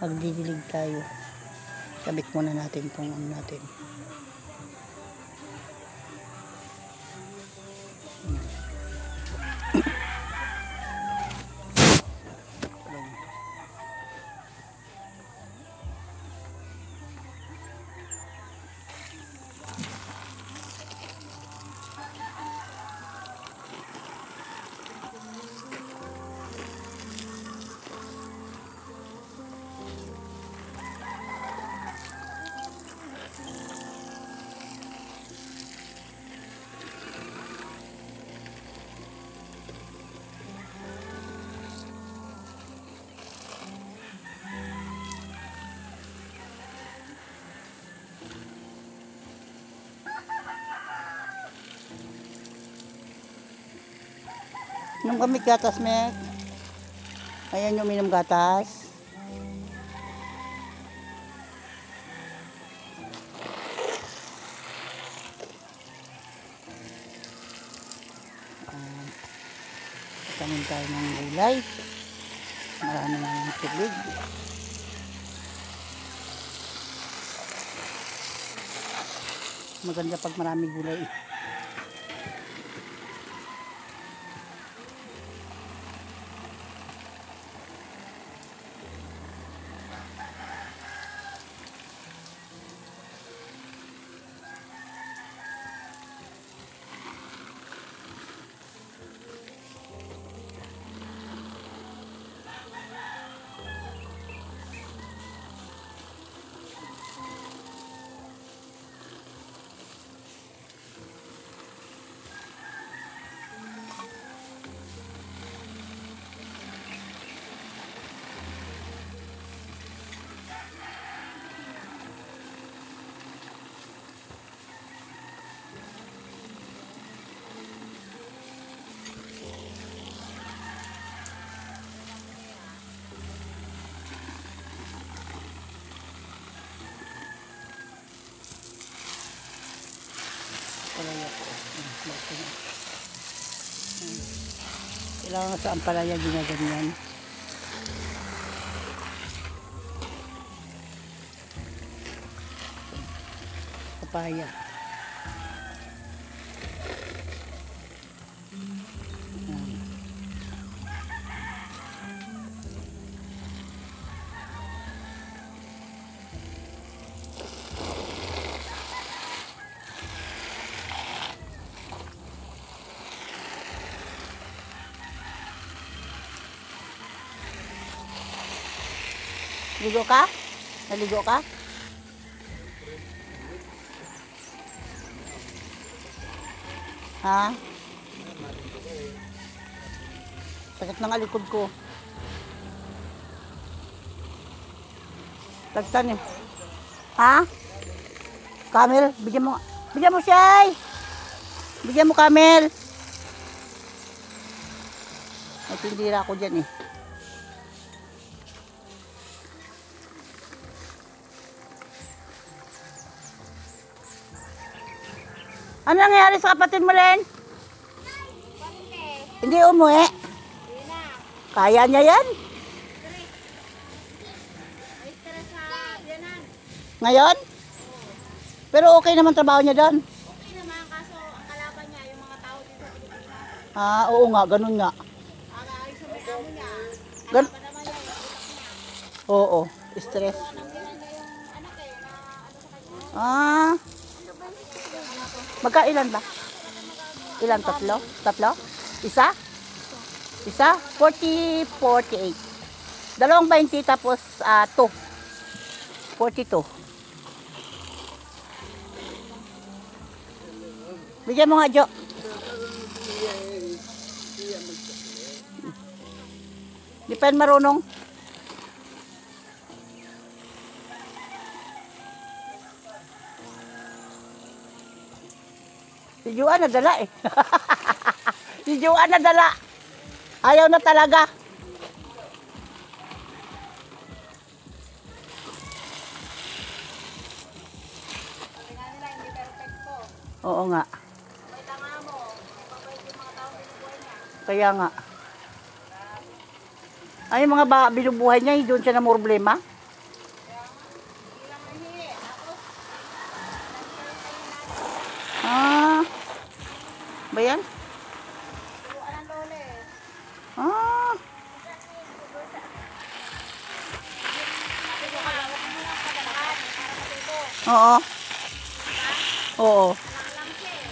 magdidilig tayo. Sabit muna natin itong ano natin. Inom kami gatas, Mek. Ayan yung minum gatas. Tanim tayo ng gulay. Maraming tubig. Maganda pag maraming gulay. Ampalaya po. Kailangan sa ampalaya ginaganyan. Papaya. Ligo ka? Naligo ka? Ha? Sakit ng alikod ko. Tagtan eh. Ha? Camel? Bigyan mo. Bigyan mo siya. Bigyan mo Camel. May tindira ako dyan eh. Ano nangyari sa kapatid mo, Len? Hindi umuwi. Kaya niya yan? Ngayon? Pero okay naman trabaho niya doon? Okay naman, kaso ang kalaban niya, yung mga tao dito sa Pilipinas. Ah, oo nga, ganun nga. Ay, sa may amo niya, Gan kalaban naman niya, yung utak niya. Oo, stress. Nang bilang niya yung anak eh, na ano sa kanya. Ah. Magkailan ba? Ilan? Tatlo? Tatlo? Isa? Isa? 40, 48. 2 tapos 2. 42. Bigyan mo nga, Jo. Di pa yan marunong. Si Juan nadala eh. Si Juan nadala. Ayaw na talaga. Tingnan nila, hindi perfecto. Oo nga. May tanga mo, mapapait yung mga tao binubuhay niya. Kaya nga. Ay, yung mga binubuhay niya, doon siya na problema. Ah. Ba yan? Turuan ng lola eh. Ah. Sabi ko, hawak mo lang kadalahan para matuto. Oo. Oo. Anak lang siya eh.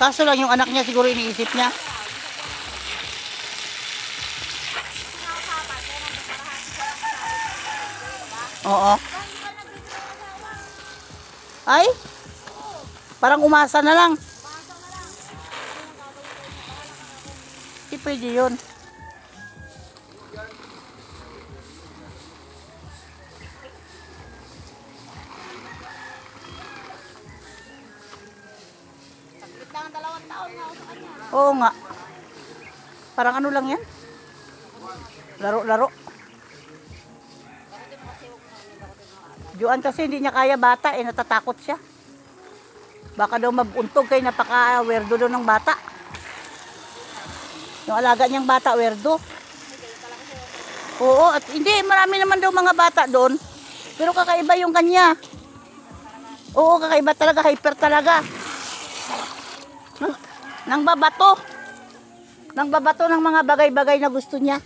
Kaso lang yung anak niya siguro iniisip niya. Pinakasapan, kaya nang basarahan siya lang sabi ko. Oo. Bakit ka nagbibigay ng asawa? Ay? Parang umasa na lang. Pasang na lang. Hindi pwede yun. Saglit lang ang 2 taon nga ako sa kanya. Oo nga. Parang ano lang yan? Laro-laro. Juan kasi hindi niya kaya bata eh, natatakot siya. Baka daw mabuntog kay napaka-werdo daw ng bata. Yung alaga niyang bata, werdo. Oo, at hindi, marami naman daw mga bata doon. Pero kakaiba yung kanya. Oo, kakaiba talaga, hyper talaga. Nang babato. Nang babato ng mga bagay-bagay na gusto niya.